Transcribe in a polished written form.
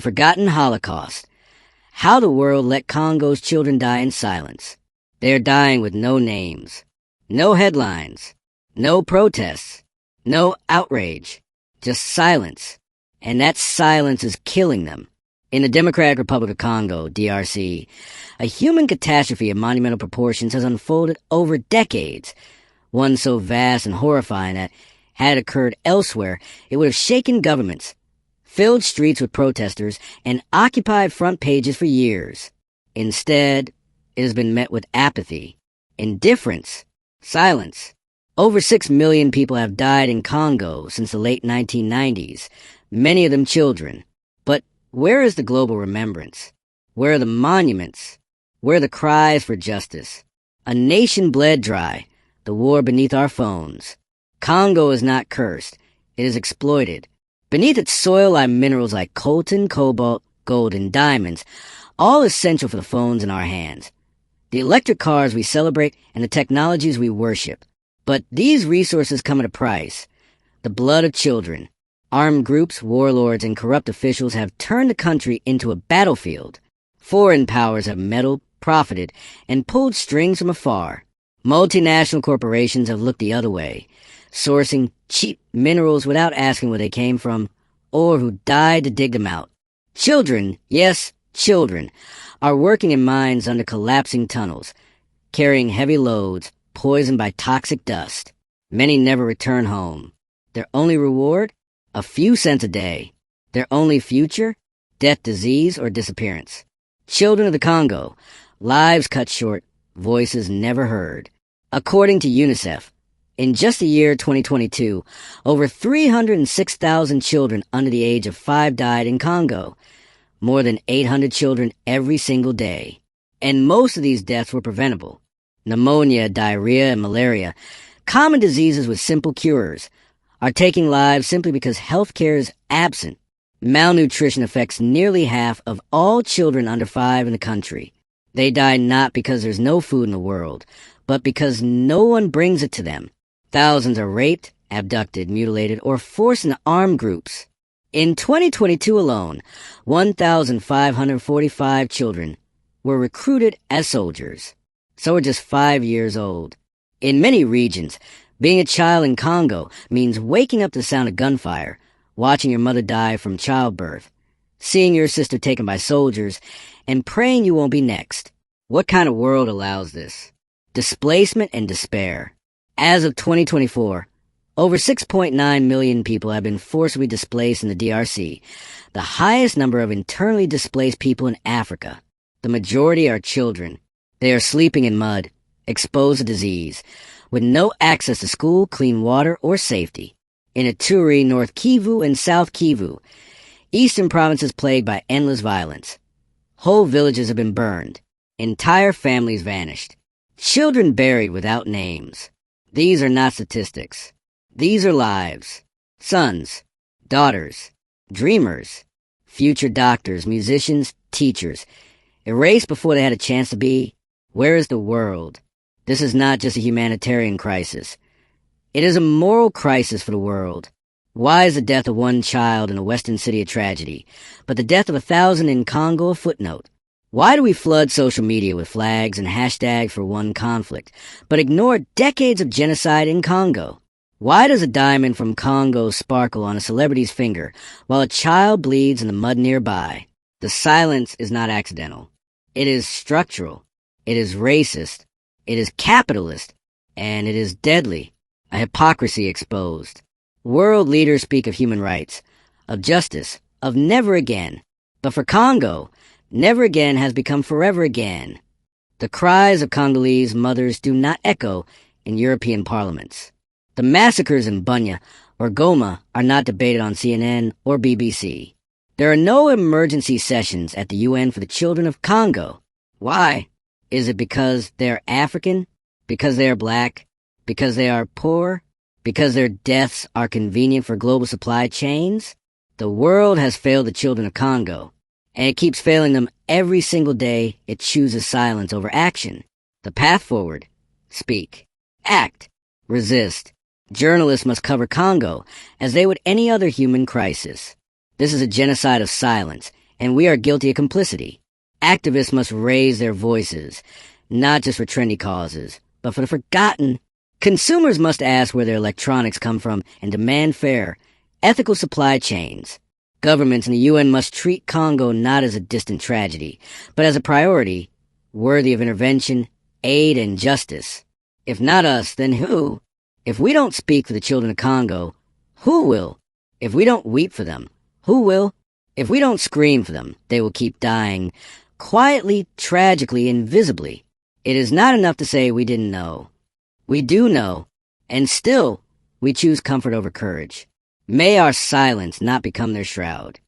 The Forgotten Holocaust. How the world let Congo's children die in silence. They are dying with no names, no headlines, no protests, no outrage, just silence. And that silence is killing them. In the Democratic Republic of Congo, DRC, a human catastrophe of monumental proportions has unfolded over decades, one so vast and horrifying that, had it occurred elsewhere, it would have shaken governments, filled streets with protesters, and occupied front pages for years. Instead, it has been met with apathy, indifference, silence. Over 6 million people have died in Congo since the late 1990s, many of them children. But where is the global remembrance? Where are the monuments? Where are the cries for justice? A nation bled dry, the war beneath our phones. Congo is not cursed. It is exploited. Beneath its soil lie minerals like coltan, cobalt, gold, and diamonds, all essential for the phones in our hands, the electric cars we celebrate, and the technologies we worship. But these resources come at a price. The blood of children. Armed groups, warlords, and corrupt officials have turned the country into a battlefield. Foreign powers have meddled, profited, and pulled strings from afar. Multinational corporations have looked the other way, sourcing cheap minerals without asking where they came from or who died to dig them out. Children, yes, children, are working in mines under collapsing tunnels, carrying heavy loads, poisoned by toxic dust. Many never return home. Their only reward? A few cents a day. Their only future? Death, disease, or disappearance. Children of the Congo, lives cut short, voices never heard. According to UNICEF, in just the year 2022, over 306,000 children under the age of 5 died in Congo. More than 800 children every single day. And most of these deaths were preventable. Pneumonia, diarrhea, and malaria, common diseases with simple cures, are taking lives simply because health care is absent. Malnutrition affects nearly half of all children under 5 in the country. They die not because there's no food in the world, but because no one brings it to them. Thousands are raped, abducted, mutilated, or forced into armed groups. In 2022 alone, 1,545 children were recruited as soldiers. So are just 5 years old. In many regions, being a child in Congo means waking up to the sound of gunfire, watching your mother die from childbirth, seeing your sister taken by soldiers, and praying you won't be next. What kind of world allows this? Displacement and despair. As of 2024, over 6.9 million people have been forcibly displaced in the DRC, the highest number of internally displaced people in Africa. The majority are children. They are sleeping in mud, exposed to disease, with no access to school, clean water, or safety. In Ituri, North Kivu, and South Kivu, eastern provinces plagued by endless violence. Whole villages have been burned. Entire families vanished. Children buried without names. These are not statistics. These are lives. Sons, daughters, dreamers, future doctors, musicians, teachers, erased before they had a chance to be. Where is the world? This is not just a humanitarian crisis. It is a moral crisis for the world. Why is the death of one child in a western city a tragedy, but the death of 1,000 in Congo a footnote? Why do we flood social media with flags and hashtags for one conflict, but ignore decades of genocide in Congo? Why does a diamond from Congo sparkle on a celebrity's finger while a child bleeds in the mud nearby? The silence is not accidental. It is structural. It is racist. It is capitalist. And it is deadly. A hypocrisy exposed. World leaders speak of human rights, of justice, of never again. But for Congo, never again has become forever again. The cries of Congolese mothers do not echo in European parliaments. The massacres in Bunya or Goma are not debated on CNN or BBC. There are no emergency sessions at the UN for the children of Congo. Why? Is it because they are African? Because they are black? Because they are poor? Because their deaths are convenient for global supply chains? The world has failed the children of Congo, and it keeps failing them every single day it chooses silence over action. The path forward: speak, act, resist. Journalists must cover Congo as they would any other human crisis. This is a genocide of silence, and we are guilty of complicity. Activists must raise their voices, not just for trendy causes, but for the forgotten. Consumers must ask where their electronics come from and demand fair, ethical supply chains. Governments and the UN must treat Congo not as a distant tragedy, but as a priority, worthy of intervention, aid, and justice. If not us, then who? If we don't speak for the children of Congo, who will? If we don't weep for them, who will? If we don't scream for them, they will keep dying, quietly, tragically, invisibly. It is not enough to say we didn't know. We do know, and still, we choose comfort over courage. May our silence not become their shroud.